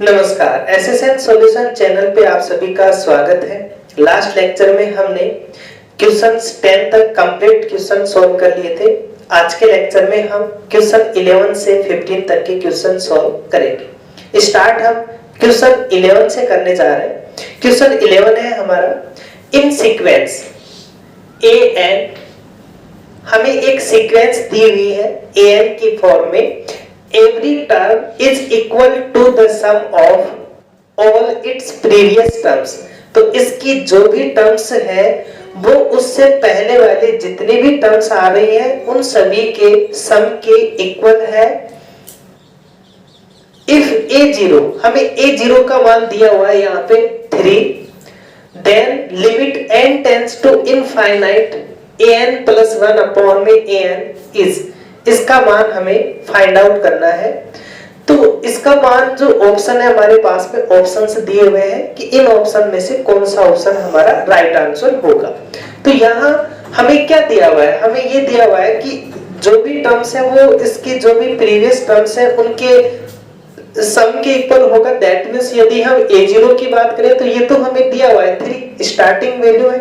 नमस्कार, SSN solution channel पे आप सभी का स्वागत है। लास्ट लेक्चर में हमने क्वेश्चंस 10 तक कंप्लीट क्वेश्चन सॉल्व कर लिए थे। आज के लेक्चर में हम क्वेश्चन 11 से 15 तक के क्वेश्चन सॉल्व करेंगे। स्टार्ट हम क्वेश्चन 11 से करने जा रहे हैं। क्वेश्चन 11 है हमारा इन सीक्वेंस ए एन। हमें एक सीक्वेंस दी हुई है ए एन की फॉर्म में। Every term is equal to the sum of all its previous terms। तो इसकी जो भी टर्म्स है वो उससे पहले वाले जितने भी टर्म्स आ रही हैं उन सभी के सम के इक्वल है। If a0, हमें a0 का मान दिया हुआ है यहाँ पे 3, then limit n tends to infinite an plus 1 upon में an is। इसका मान हमें फाइंड आउट करना है। तो इसका मान जो ऑप्शन है हमारे पास में ऑप्शंस दिए हुए हैं कि इन ऑप्शन में से कौन सा ऑप्शन हमारा राइट आंसर होगा। तो यहाँ हमें क्या दिया हुआ है, हमें ये दिया हुआ है कि जो भी टर्म्स है वो इसकी जो भी प्रीवियस टर्म्स है उनके सम के इक्वल होगा। दैट मींस यदि हम a0 की बात करें तो ये तो हमें दिया हुआ है 3 स्टार्टिंग वैल्यू है।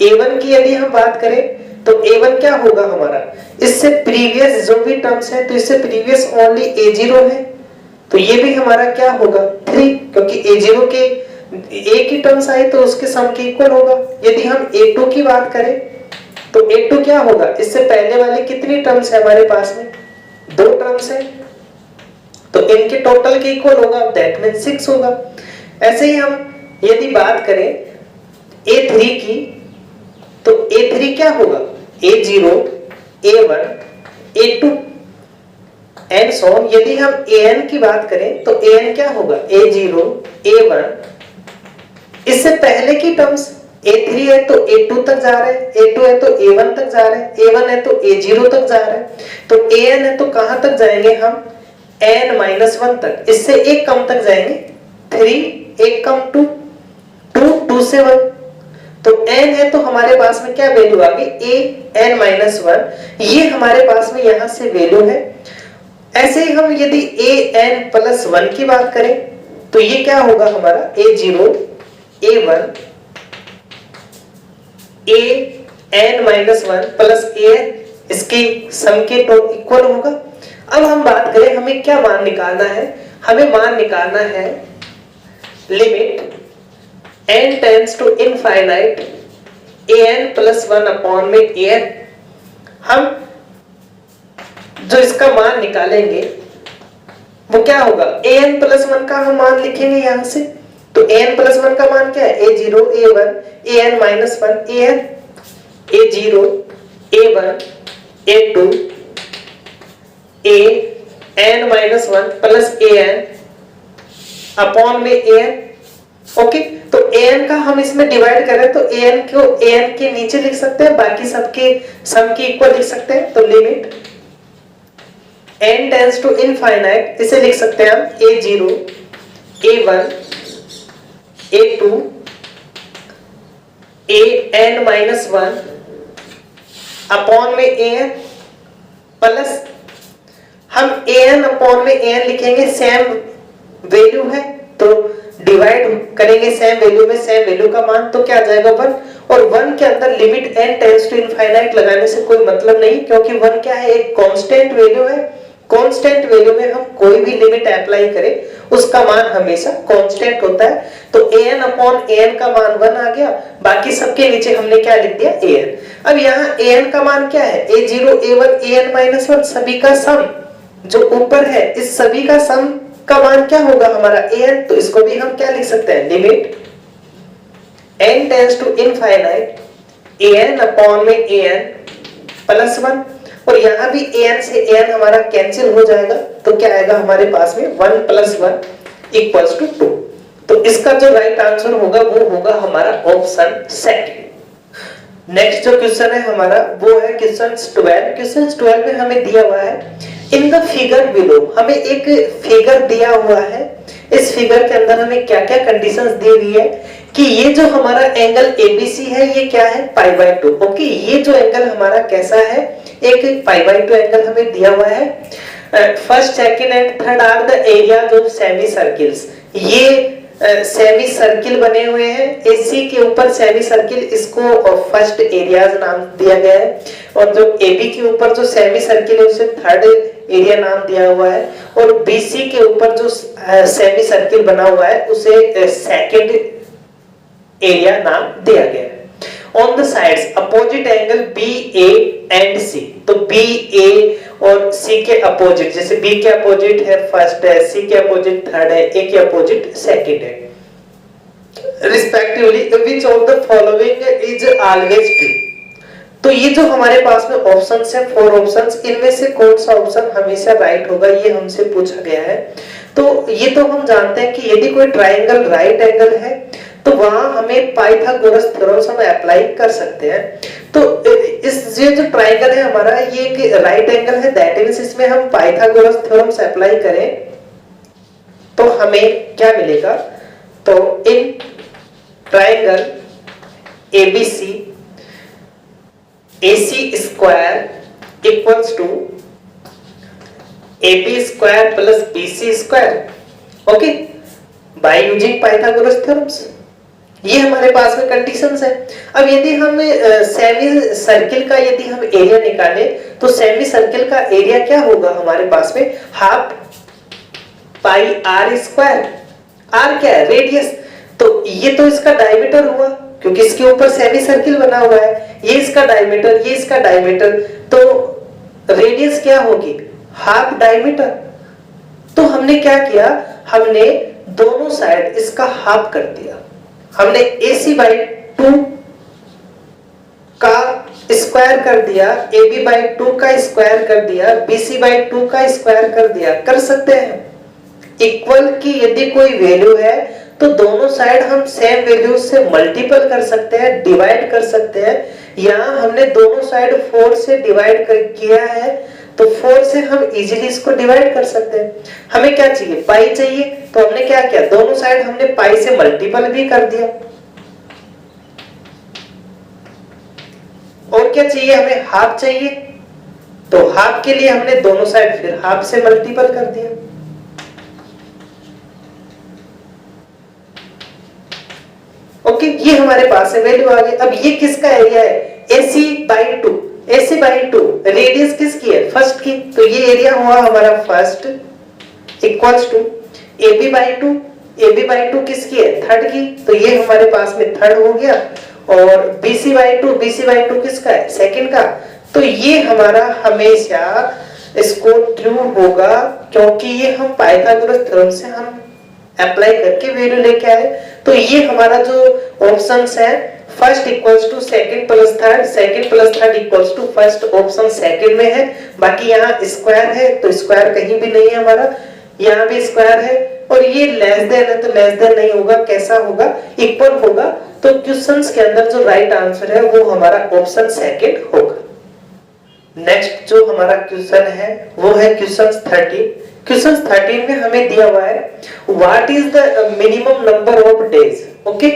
a1 की यदि हम बात करें तो a1 क्या होगा हमारा, इससे प्रीवियस जो भी टर्म्स है तो इससे प्रीवियस ओनली a0 है। तो ये भी हमारा क्या होगा 3, क्योंकि a0 के एक ही टर्म्स आए तो उसके सम के इक्वल होगा। यदि हम a2 की बात करें तो a2 क्या होगा, इससे पहले वाले कितनी टर्म्स है हमारे पास में, 2 टर्म्स है तो इनके टोटल के इक्वल होगा। दैट मींस 6 होगा। ऐसे ही हम यदि बात करें a3 की तो a3 क्या होगा, a0, a1, a2 and so on. यदि हम an की बात करें तो an क्या होगा, a0, a1, इससे पहले की टर्म्स a3 है तो a2 तक जा रहे हैं, a2 है तो a1 तक जा रहे हैं, a1 है तो a0 तक जा रहे हैं। तो an है तो कहां तक जाएंगे हम, n-1 तक। इससे एक कम तक जाएंगे 3, एक कम 2, 2 से 1। तो n है तो हमारे पास में क्या वैल्यू आ गई, an-1। ये हमारे पास में यहां से वैल्यू है। ऐसे ही हम यदि an+1 की बात करें तो ये क्या होगा हमारा, a0, a1, an-1 plus an, इसके सम के इक्वल होगा। अब हम बात करें हमें क्या मान निकालना है, हमें मान निकालना है limit n tends to infinite an plus 1 upon में an। हम जो इसका मान निकालेंगे वो क्या होगा, an plus 1 का हम मान लिखेंगे यहां से। तो an plus 1 का मान क्या है, a0, a1, an-1, an, a0, a1, a2, an-1 plus an upon में an। ओके, तो an का हम इसमें डिवाइड करें तो an को an के नीचे लिख सकते हैं, बाकी सबके सम के इक्वल लिख सकते हैं। तो limit n tends to infinite, इसे लिख सकते हैं हम a0, a1, a2, an-1 upon में an प्लस हम an अपॉन में an लिखेंगे, सेम वैल्यू है तो डिवाइड करेंगे सेम वैल्यू में सेम वैल्यू का मान, तो क्या आ जाएगा 1। और 1 के अंदर limit n tends to infinite लगाने से कोई मतलब नहीं, क्योंकि 1 क्या है, एक कांस्टेंट वैल्यू है। कांस्टेंट वैल्यू में हम कोई भी लिमिट अप्लाई करें उसका मान हमेशा कांस्टेंट होता है। तो an अपॉन an का मान 1 आ गया, बाकी सबके नीचे हमने क्या लिख दिया, an। अब यहाँ an का मान क्या है, a0, a1, an-1 सभी का सम जो ऊपर है, इस सभी का सम का मान क्या होगा हमारा an। तो इसको भी हम क्या लिख सकते हैं, limit n tends to infinite an upon में an प्लस 1। और यहाँ भी an से an हमारा कैंसिल हो जाएगा तो क्या आएगा हमारे पास में 1 + 1 इक्वल्स टू 2। तो इसका जो राइट आंसर होगा वो होगा हमारा ऑप्शन सेकंड। नेक्स्ट जो क्वेश्चन है हमारा वो है क्वेश्चन 12। क्वेश्चन 12 में हमें दिया हुआ है इन द फिगर बिलो। हमें एक फिगर दिया हुआ है, इस फिगर के अंदर हमें क्या क्या कंडीशंस दी हुई है कि ये जो हमारा एंगल ABC है ये क्या है, π/2। ओके, ये जो एंगल हमारा कैसा है, एक π/2 एंगल हमें दिया हुआ है। First second and third are the areas of semi circles. ये सेमी सर्किल बने हुए हैं, एसी के ऊपर सेमी सर्किल, इसको फर्स्ट एरियाज नाम दिया गया है, और जो एबी के ऊपर जो सेमी सर्किल है उसे थर्ड एरिया नाम दिया हुआ है, और बीसी के ऊपर जो सेमी सर्किल बना हुआ है उसे सेकंड एरिया नाम दिया गया है। On the sides opposite angle B A and C, तो बी ए और सी के अपोजिट, जैसे बी के अपोजिट है फर्स्ट है, सी के अपोजिट थर्ड है, ए के अपोजिट सेकंड है, respectively which of the following is always true. तो ये जो हमारे पास में ऑप्शंस है, 4 ऑप्शंस, इनमें से कौन सा ऑप्शन हमेशा राइट होगा ये हमसे पूछा गया है। तो ये तो हम जानते हैं कि यदि कोई ट्राइंगल राइट एंगल है तो वहां हमें पाइथागोरस थ्योरम हम अप्लाई कर सकते हैं। तो इस ये जो ट्राइंगल है हमारा, ये एक राइट एंगल है, दैट मींस इसमें हम पाइथागोरस थ्योरम अप्लाई करें तो हमें क्या मिलेगा, तो in triangle ABC AC square equals to AB square plus BC square, okay, by using Pythagoras theorems. ये हमारे पास में कंडीशंस है। अब यदि हम सेमी सर्किल का यदि हम एरिया निकाले तो सेमी सर्किल का एरिया क्या होगा हमारे पास में, half pi r square. R क्या है, रेडियस, तो ये तो इसका डायमीटर हुआ क्योंकि इसके ऊपर सेमी सर्किल बना हुआ है, ये इसका डायमीटर, ये इसका डायमीटर, तो रेडियस क्या होगी, हाफ डायमीटर। तो हमने क्या किया, हमने दोनों साइड इसका हाफ कर दिया, हमने AC/2 का स्क्वायर कर दिया, AB/2 का स्क्वायर कर दिया, BC/2 का स्क्वायर कर दिया। कर सकते हैं इक्वल की यदि कोई वैल्यू है तो दोनों साइड हम सेम वैल्यू से मल्टीपल कर सकते हैं, डिवाइड कर सकते हैं। यहाँ हमने दोनों साइड 4 से डिवाइड किया है तो 4 से हम इजीली इसको डिवाइड कर सकते हैं। हमें क्या चाहिए, पाई चाहिए, तो हमने क्या किया, दोनों साइड हमने पाई से मल्टीपल भी कर दिया। और क्या चाहिए, हमें हाफ चाहिए, तो हाफ के लिए हमने दोनों साइड फिर हाफ से मल्टीपल कर दिया। ओके, ये हमारे पास है, वैल्यू आ गई। अब ये किसका एरिया है, AC/2, AC/2 रेडियस किसकी है, फर्स्ट की, तो ये एरिया हुआ हमारा first equals to AB/2, AB/2 किसकी है, थर्ड की, तो ये हमारे पास में थर्ड हो गया, और BC/2, BC/2 किसका है, सेकंड का, तो ये हमारा हमेशा इसको ट्रू होगा क्योंकि ये हम पाइथागोरस थ्योरम से हम अप्लाई करके वैल्यू लेके आए। तो ये हमारा जो ऑप्शंस है, first equals to second plus third, second plus third equals to first, option second में है। बाकी यहाँ स्क्वायर है तो स्क्वायर कहीं भी नहीं है हमारा, यहाँ भी स्क्वायर है, और ये लेस देन है तो लेस देन नहीं होगा, कैसा होगा, इक्वल होगा। तो क्वेश्चंस के अंदर जो राइट आंसर है वो हमारा ऑप्शन सेकंड होगा। नेक्स्ट जो हमारा क्वेश्चन है वो है क्वेश्चन 13। क्वेश्चन 13 में हमें दिया हुआ है what is the minimum number of days. Okay,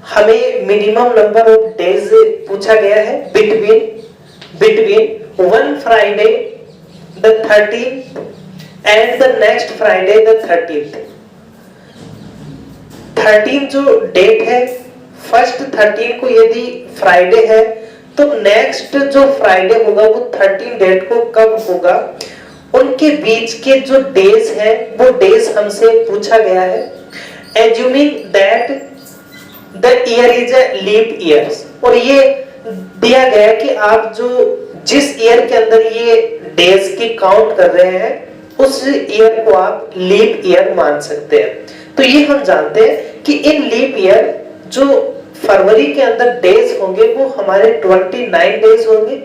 हमें मिनिमम नंबर ऑफ डेज पूछा गया है between one Friday the 13th and the next Friday the 13th। 13 जो डेट है, फर्स्ट 13 को यदि फ्राइडे है तो नेक्स्ट जो फ्राइडे होगा वो 13 डेट को कब होगा, उनके बीच के जो डेज हैं वो डेज हमसे पूछा गया है। Assuming that the year is a leap year, और ये दिया गया है कि आप जो जिस ईयर के अंदर ये डेज की काउंट कर रहे हैं उस ईयर को आप लीप ईयर मान सकते हैं। तो ये हम जानते हैं कि इन लीप ईयर जो फरवरी के अंदर डेज होंगे वो हमारे 29 डेज होंगे,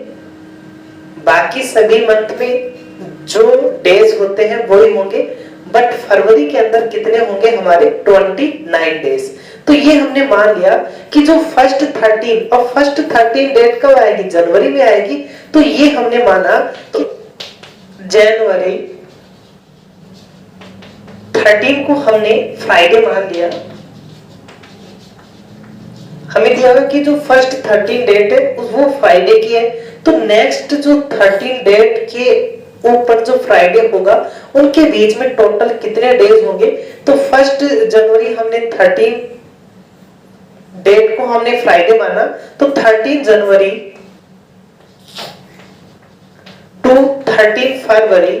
बाकी सभी मंथ में जो डेज होते हैं वही होंगे, बट फरवरी के अंदर कितने होंगे हमारे 29 डेज। तो ये हमने मान लिया कि जो फर्स्ट 13 और फर्स्ट 13 डेट कब आएगी, जनवरी में आएगी, तो ये हमने माना कि जनवरी 13 को हमने फ्राइडे मान लिया। हमें दिया हुआ कि जो फर्स्ट 13 डेट है वो फ्राइडे की है, तो नेक्स्ट जो 13 डेट के ऊपर जो फ्राइडे होगा उनके बीच में टोटल कितने डेज होंगे। तो 1 जनवरी हमने 13 डेट को हमने फ्राइडे माना, तो 13 जनवरी टू 13 फरवरी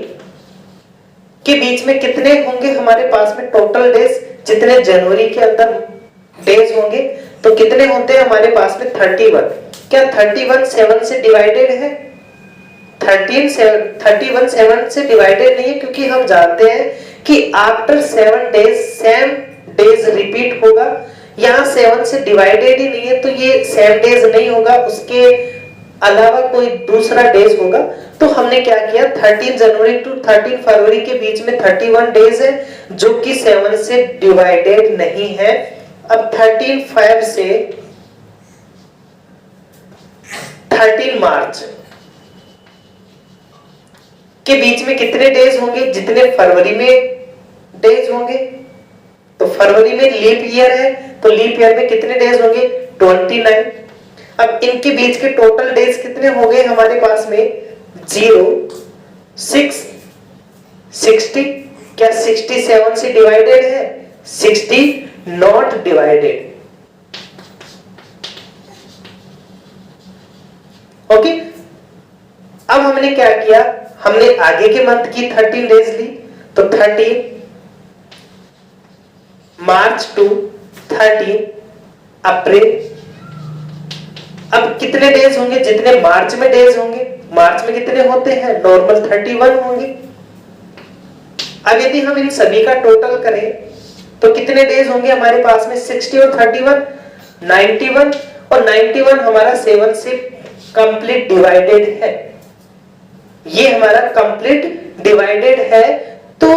के बीच में कितने होंगे हमारे पास में टोटल डेज, जितने जनवरी के अंदर डेज होंगे तो कितने होते हैं हमारे पास में 31। क्या 31 7 से डिवाइडेड है? 31 7 से डिवाइडेड नहीं है, क्योंकि हम जानते हैं कि after 7 days same days repeat होगा। यहाँ 7 से डिवाइडेड ही नहीं है तो ये सेम डेज नहीं होगा, उसके अलावा कोई दूसरा डेज होगा। तो हमने क्या किया, 13 जनवरी टू 13 फरवरी के बीच में 31 डेज है जो कि 7 से डिवाइडेड नहीं है। अब 13 5 से 13 मार्च के बीच में कितने डेज होंगे, जितने फरवरी में डेज होंगे। तो फरवरी में लीप ईयर है तो लीप ईयर में कितने डेज होंगे, 29। अब इनके बीच के टोटल डेज कितने हो गए हमारे पास में, 0 6 60। क्या 67 से डिवाइडेड है, 60 नॉट डिवाइडेड। ओके, अब हमने क्या किया, हमने आगे के मंथ की 13 डेज ली, तो 13 मार्च टू 13 अप्रैल। अब कितने डेज होंगे, जितने मार्च में डेज होंगे, मार्च में कितने होते हैं, नॉर्मल 31 होंगे। अब यदि हम इन सभी का टोटल करें तो कितने डेज होंगे हमारे पास में, 60 और 31 91, और 91 हमारा 7 से कंप्लीट डिवाइडेड है, ये हमारा कंप्लीट डिवाइडेड है। तो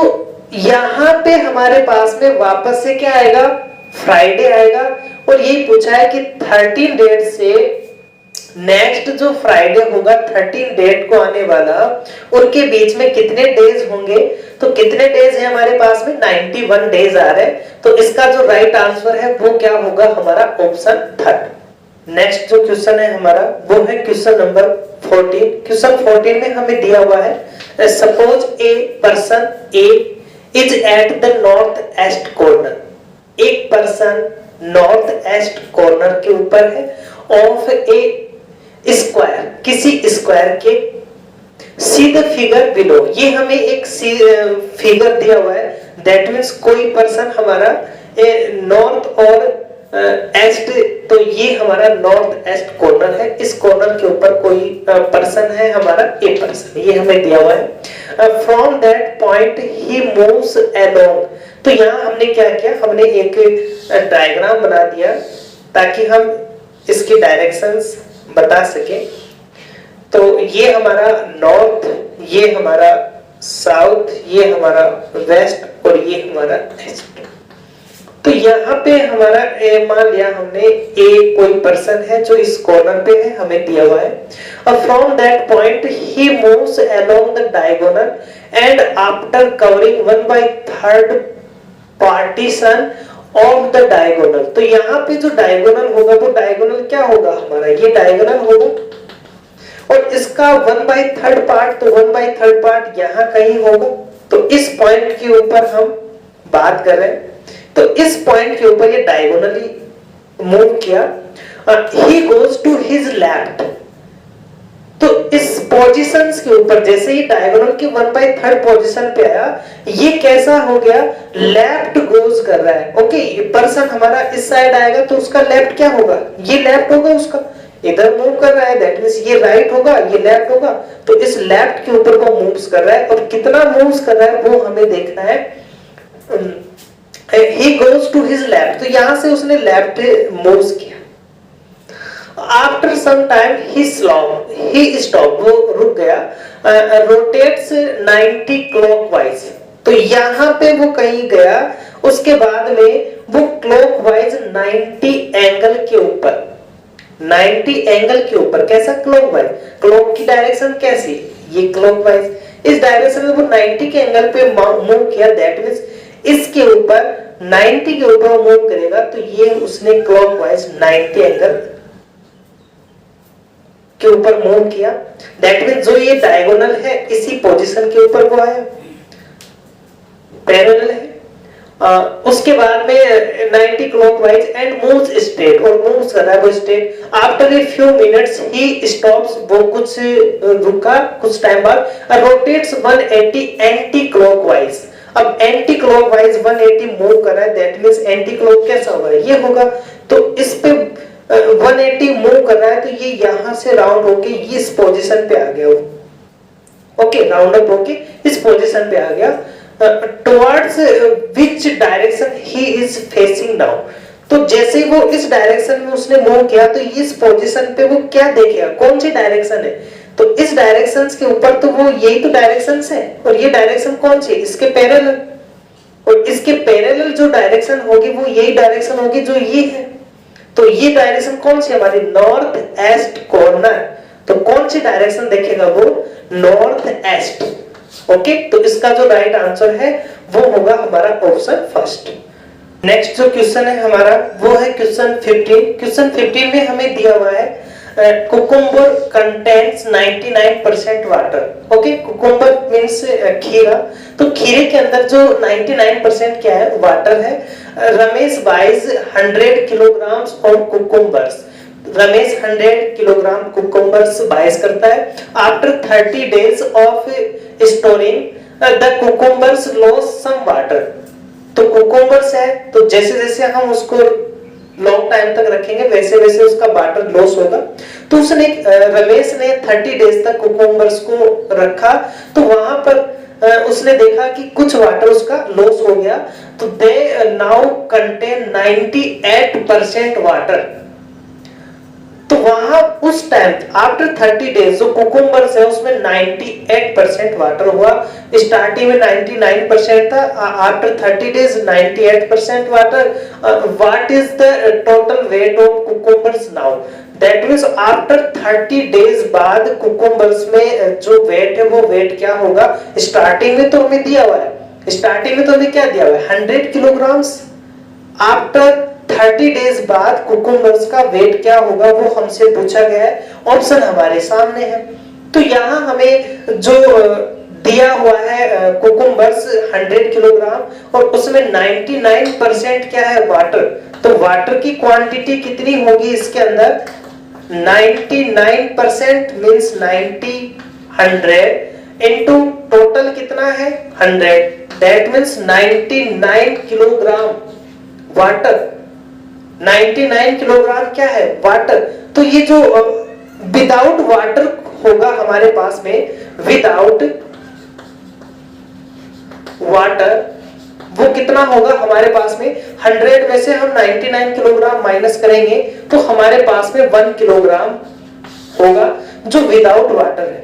यहां पे हमारे पास में वापस से क्या आएगा, फ्राइडे आएगा। और यही पूछा है कि 13 डेट से नेक्स्ट जो फ्राइडे होगा 13 डेट को आने वाला, उनके बीच में कितने डेज होंगे। तो कितने डेज है हमारे पास में, 91 डेज आ रहे हैं। तो इसका जो राइट आंसर है वो क्या होगा, हमारा ऑप्शन 3। नेक्स्ट जो क्वेश्चन है हमारा वो है क्वेश्चन नंबर 14। क्वेश्चन 14 में हमें दिया हुआ है, suppose a person A is at the north east corner. एक पर्सन नॉर्थ ईस्ट कॉर्नर के ऊपर है ऑफ ए स्क्वायर, किसी स्क्वायर के। सी द फिगर बिलो, ये हमें एक फिगर दिया हुआ है, दैट मीन्स कोई पर्सन हमारा नॉर्थ और ईस्ट, तो ये हमारा नॉर्थ ईस्ट कॉर्नर है। इस कॉर्नर के ऊपर कोई पर्सन है हमारा ए पर्सन, ये हमें दिया हुआ है। From that point he moves along. तो यहाँ हमने क्या किया, हमने एक डायग्राम बना दिया ताकि हम इसकी डायरेक्शंस बता सके। तो ये हमारा नॉर्थ, ये हमारा साउथ, ये हमारा वेस्ट और ये हमारा ईस्ट। तो यहाँ पे हमारा मान लिया हमने ए कोई पर्सन है जो इस कॉर्नर पे है, हमें दिया हुआ है। और from that point he moves along the diagonal and after covering 1/3 partition of the diagonal. तो यहाँ पे जो डायगोनल होगा वो डायगोनल क्या होगा हमारा, ये डायगोनल होगा। और इसका 1/3 पार्ट, तो 1/3 पार्ट यहाँ कहीं होगा। तो इस पॉइंट के ऊपर हम बात कर रहे हैं, तो इस पॉइंट के ऊपर ये डायगोनली मूव किया। He goes to his left, तो इस पोजीशंस के ऊपर जैसे ही डायगोनल के 1/3 पोजीशन पे आया, ये कैसा हो गया, लेफ्ट गोज कर रहा है। ओके, ये पर्सन हमारा इस साइड आएगा तो उसका लेफ्ट क्या होगा, ये लेफ्ट होगा, उसका इधर मूव कर रहा है, दैट मींस ये राइट होगा, ये लेफ्ट होगा। तो इस लेफ्ट के ऊपर वो मूव्स कर रहा है, और कितना मूव्स कर रहा है वो हमें देखना है। He goes to his left, तो यहां से उसने लेफ्ट मूव्स किया। आफ्टर सम टाइम ही स्टॉप, वो रुक गया। रोटेट्स 90 क्लॉकवाइज, तो यहां पे वो कहीं गया। उसके बाद में वो क्लॉकवाइज 90 एंगल के ऊपर, 90 एंगल के ऊपर, कैसा क्लॉकवाइज, क्लॉक की डायरेक्शन कैसी, ये क्लॉकवाइज, इस डायरेक्शन में वो 90 के एंगल पे मूव किया। दैट मींस इसके ऊपर 90 के ऊपर मूव करेगा, तो ये उसने क्लॉकवाइज 90 एंगल के ऊपर मूव किया, दैट मीन जो ये डायगोनल है इसी पोजीशन के ऊपर वो आया, पैरेलल है। उसके बाद में 90 क्लॉकवाइज एंड मूव्स स्ट्रेट, और मूव्स कर रहा है वो straight. After a few minutes he stops, वो कुछ रुका कुछ टाइम बाद, रोटेट्स 180 एंटी क्लॉकवाइज। अब एंटी क्लॉकवाइज 180 मूव कर रहा है, दैट मींस एंटी क्लॉक कैसा होगा, ये होगा। तो इस पे 180 मूव कर रहा है, तो ये यहां से राउंड होके ये इस पोजीशन पे आ गया वो। ओके, राउंड अप होके इस पोजीशन पे आ गया। Towards which direction he is facing now, तो जैसे वो इस डायरेक्शन में उसने मूव किया, तो इस पोजीशन पे वो क्या देखेगा, कौन सी डायरेक्शन है, तो इस डायरेक्शन के ऊपर तो वो यही तो डायरेक्शन है, और ये डायरेक्शन कौन सी, इसके पैरेलल, और इसके पैरेलल जो डायरेक्शन होगी वो यही डायरेक्शन होगी जो ये है। तो ये डायरेक्शन कौन सी हमारी, नॉर्थ ईस्ट कॉर्नर, तो कौन सी डायरेक्शन देखेगा वो, नॉर्थ ईस्ट। ओके, तो इसका जो राइट आंसर है वो होगा हमारा ऑप्शन फर्स्ट। नेक्स्ट जो क्वेश्चन है हमारा वो है क्वेश्चन 15। क्वेश्चन 15 में हमें दिया हुआ है cucumber contains 99% water. Okay, cucumber means खीरा, तो खीरे के अंदर जो 99% क्या है, वाटर है। रमेश बाइज 100 किलोग्राम और cucumbers, Ramesh 100 kilogram cucumbers buys करता है। After 30 days of storing the cucumbers loss some water, तो कुकुम्बर्स है तो जैसे जैसे हम उसको लॉन्ग टाइम तक रखेंगे वैसे वैसे उसका वाटर लॉस होगा। तो उसने रमेश ने 30 डेज तक कुकुम्बर्स को रखा, तो वहां पर उसने देखा कि कुछ वाटर उसका लॉस हो गया, तो दे नाउ कंटेन 98% वाटर। तो वहां उस टाइम आफ्टर 30 डेज जो कुकुम्बर्स है उसमें 98% वाटर हुआ। स्टार्टिंग में 99% था, after 30 days 98% water. What is the total weight of cucumbers now, that means after 30 days बाद कुकुम्बर्स में जो वेट है वो वेट क्या होगा। स्टार्टिंग में तो हमें दिया हुआ है, स्टार्टिंग में तो हमें क्या दिया हुआ है 100 किलोग्राम्स, आफ्टर 30 डेज बाद कुकुम्बर्स का वेट क्या होगा वो हमसे पूछा गया है, ऑप्शन हमारे सामने है। तो यहाँ हमें जो दिया हुआ है कुकुम्बर्स 100 किलोग्राम और उसमें 99% क्या है वाटर, तो वाटर की क्वांटिटी कितनी होगी इसके अंदर 99% मींस 90 100 इनटू टोटल कितना है 100, that means 99 kilogram water. 99 kilogram क्या है वाटर। तो ये जो विदाउट वाटर होगा हमारे पास में, विदाउट वाटर वो कितना होगा हमारे पास में 100 में से हम 99 किलोग्राम माइनस करेंगे तो हमारे पास में 1 किलोग्राम होगा जो विदाउट वाटर है।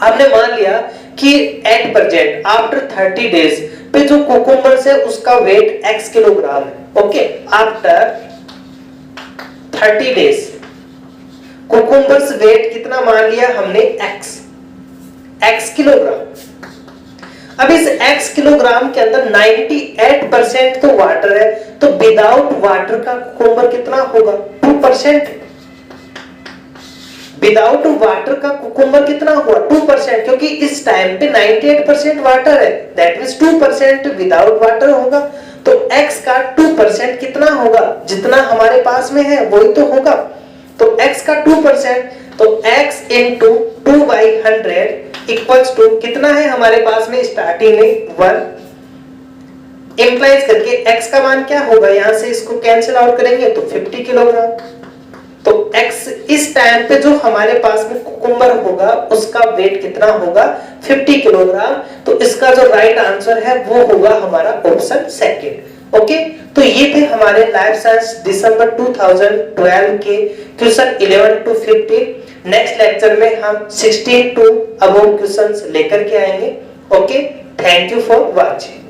आपने मान लिया कि एट प्रेजेंट आफ्टर 30 डेज पे जो कुकुम्बर्स है उसका वेट x किलोग्राम है। Okay, after 30 days cucumbers weight कितना मान लिया हमने x किलोग्राम। अब इस x किलोग्राम के अंदर 98% तो वाटर है, तो विदाउट वाटर का कुकुम्बर कितना होगा 2%। विदाउट वाटर का कुकुम्बर कितना हुआ 2%, क्योंकि इस टाइम पे 98% वाटर है, दैट मींस 2% विदाउट वाटर होगा। तो x का 2% कितना होगा, जितना हमारे पास में है वही तो होगा। तो x का 2%, तो x इंटू 2/100 इक्वल्स टू कितना है हमारे पास में स्टार्टिंग में 1 इंप्लाइज करके x का मान क्या होगा, यहां से इसको कैंसिल आउट करेंगे तो 50 किलोग्राम। तो x इस टाइम पे जो हमारे पास में कुकुम्बर होगा उसका वेट कितना होगा 50 किलोग्राम। तो इसका जो राइट आंसर है वो होगा हमारा ऑप्शन सेकंड। ओके, तो ये थे हमारे लाइफ साइंस दिसंबर 2012 के क्वेश्चन 11 to 15। नेक्स्ट लेक्चर में हम 16 to अबव क्वेश्चंस लेकर के आएंगे। Okay, thank you for watching.